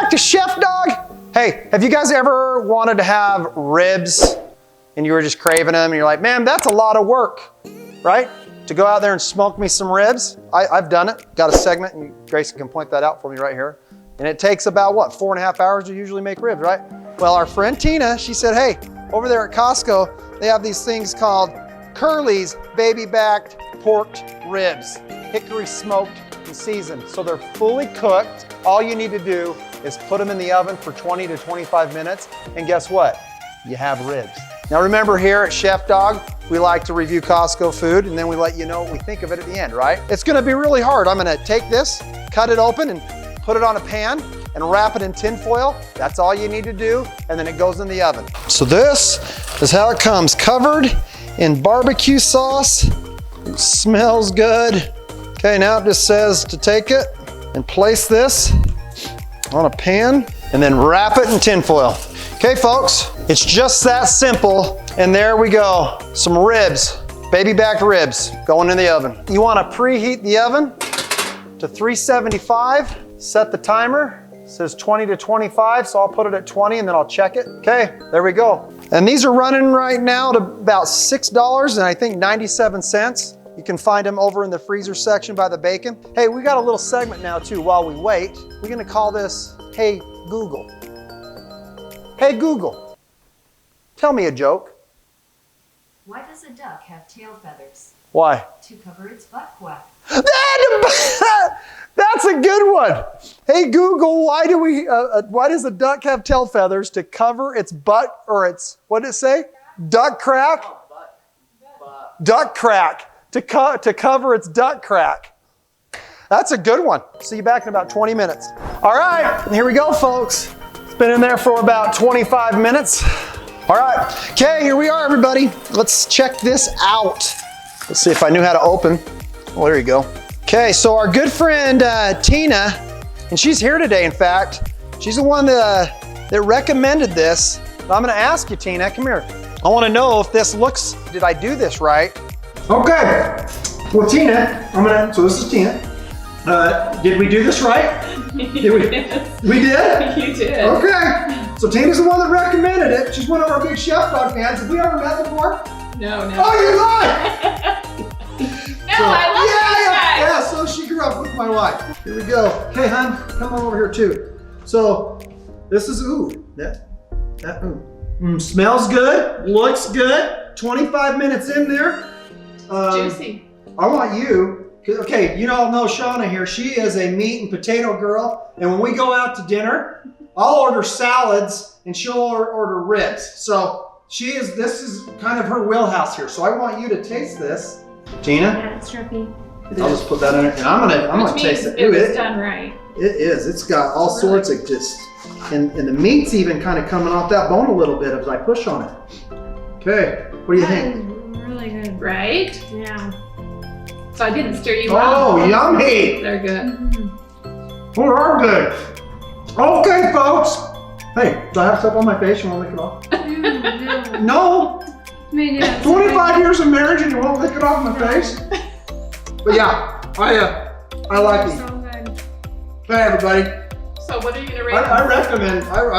back to Chef Dawg. Hey, have you guys ever wanted to have ribs and you were just craving them and you're like, man, that's a lot of work, right? To go out there and smoke me some ribs. I've done it, got a segment, and Grayson can point that out for me right here. And it takes about, what, 4.5 hours to usually make ribs, right? Well, our friend Tina, she said, hey, over there at Costco, they have these things called Curly's baby-backed pork ribs, hickory smoked and seasoned. So they're fully cooked. All you need to do is put them in the oven for 20 to 25 minutes, and guess what? You have ribs. Now remember, here at Chef Dawg, we like to review Costco food, and then we let you know what we think of it at the end, right? It's gonna be really hard. I'm gonna take this, cut it open, and put it on a pan, and wrap it in tin foil. That's all you need to do, and then it goes in the oven. So this is how it comes, covered in barbecue sauce. It smells good. Okay, now it just says to take it and place this on a pan, and then wrap it in tin foil. Okay, folks, it's just that simple. And there we go, some ribs, baby back ribs going in the oven. You wanna preheat the oven to 375, set the timer. It says 20 to 25, so I'll put it at 20 and then I'll check it. Okay, there we go. And these are running right now to about $6 and I think 97 cents. You can find them over in the freezer section by the bacon. Hey, we got a little segment now too while we wait. We're gonna call this, Hey Google. Hey Google, tell me a joke. Why does a duck have tail feathers? Why? To cover its butt quack. That's a good one. Hey Google, why does a duck have tail feathers? To cover its butt, or its, what did it say? Duck crack? Duck crack. To cover its duck crack. That's a good one. See you back in about 20 minutes. All right, here we go, folks. It's been in there for about 25 minutes. All right, okay, here we are, everybody. Let's check this out. Let's see if I knew how to open. Oh, there you go. Okay, so our good friend Tina, and she's here today, in fact. She's the one that recommended this. But I'm gonna ask you, Tina, come here. I wanna know if this looks, did I do this right? Okay, well, Tina, so this is Tina. Did we do this right? Did we? Yes. We did? You did. Okay. So Tina's the one that recommended it. She's one of our big Chef Dawg fans. Have we ever met before? No. Oh, you lied! I love Yeah, so she grew up with my wife. Here we go. Okay, hon, come on over here too. So this is, smells good, looks good. 25 minutes in there. Juicy. I want you, okay, you all know Shauna here. She is a meat and potato girl. And when we go out to dinner, I'll order salads and she'll order ribs. So this is kind of her wheelhouse here. So I want you to taste this. Tina? Yeah, it's trippy. I'll just put that in it and I'm gonna taste it. It was done right. It is, it's got all sorts of just, and the meat's even kind of coming off that bone a little bit as I push on it. Okay, what do you think? That is really good. Right? Yeah. So I didn't stir you out. Oh, yummy! They're good. They are good. Okay, folks. Hey, do I have stuff on my face? You want to lick it off? No. No. I mean, yeah, 25 years of marriage and you won't lick it off my face? But yeah, I like it. So good. Hey, everybody. So what are you gonna rate? I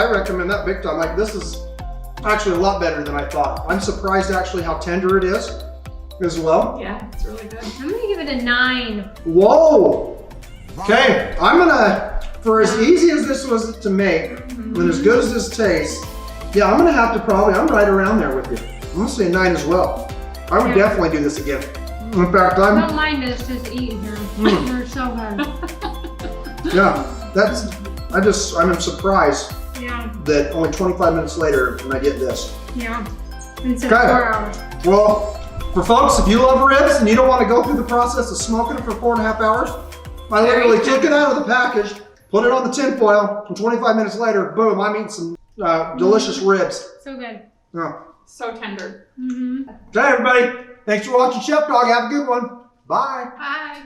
recommend that big time. Like, this is actually a lot better than I thought. I'm surprised actually how tender it is as well. Yeah, it's really good. I'm gonna give it a 9. Whoa. Okay, for as easy as this was to make, and as good as this tastes, yeah, I'm gonna have to I'm right around there with you. I'm gonna say 9 as well. I would definitely do this again. In fact, I don't mind this, just eat them. They're so good. Yeah, I'm surprised that only 25 minutes later when I get this. Yeah. Instead of 4 hours. Well, for folks, if you love ribs and you don't want to go through the process of smoking it for 4.5 hours, I literally took it out of the package, put it on the tin foil, and 25 minutes later, boom, I'm eating some delicious ribs. So good. Yeah. So tender. Okay, everybody. Thanks for watching Chef Dawg. Have a good one. Bye. Bye.